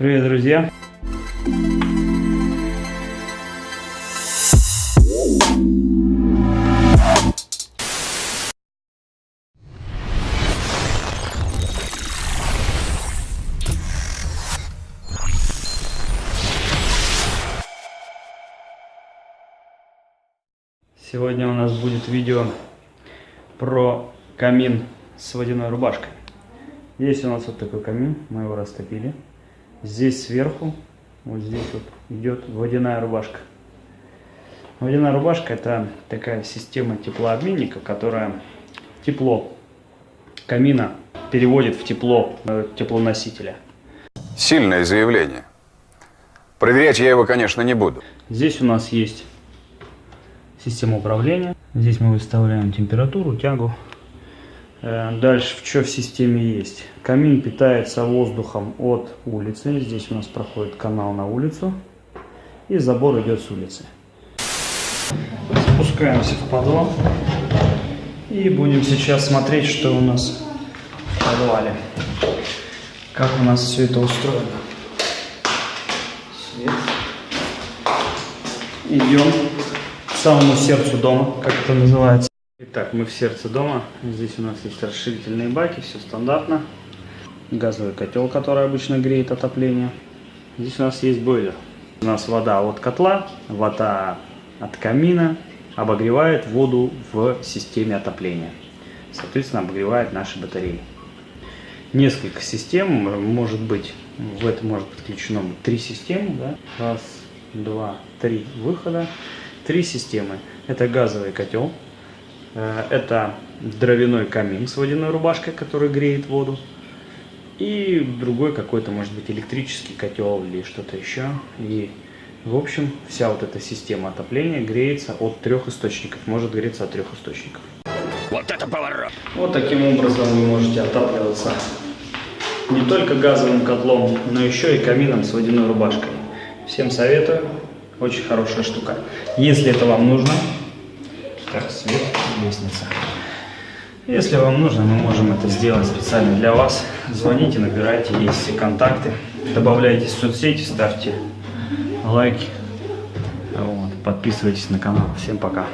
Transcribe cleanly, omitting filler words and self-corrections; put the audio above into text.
Привет, друзья! Сегодня у нас будет видео про камин с водяной рубашкой. Есть у нас вот такой камин, мы его растопили. Здесь сверху, вот здесь вот идет водяная рубашка. Водяная рубашка — это такая система теплообменника, которая тепло камина переводит в тепло теплоносителя. Сильное заявление. Проверять я его, конечно, не буду. Здесь у нас есть система управления. Здесь мы выставляем температуру, тягу. Дальше, что в системе есть? Камин питается воздухом от улицы. Здесь у нас проходит канал на улицу. И забор идет с улицы. Спускаемся в подвал. И будем сейчас смотреть, что у нас в подвале. Как у нас все это устроено. Свет. Идем к самому сердцу дома, как это называется. Итак, мы в сердце дома. Здесь у нас есть расширительные баки, все стандартно. Газовый котел, который обычно греет отопление. Здесь у нас есть бойлер. У нас вода от котла, вода от камина обогревает воду в системе отопления. Соответственно, обогревает наши батареи. Несколько систем, может быть, в это может подключено 3 системы. Да? Раз, два, три выхода. 3 системы. Это газовый котел. Это дровяной камин с водяной рубашкой, который греет воду. И другой какой-то, может быть, электрический котел или что-то еще. И, в общем, вся вот эта система отопления греется от 3 источников. Может греться от 3 источников. Вот это поворот! Вот таким образом вы можете отапливаться не только газовым котлом, но еще и камином с водяной рубашкой. Всем советую. Очень хорошая штука. Если это вам нужно... Так, свет, лестница. Если вам нужно, мы можем это сделать специально для вас. Звоните, набирайте, есть все контакты. Добавляйтесь в соцсети, ставьте лайки. Вот, подписывайтесь на канал. Всем пока.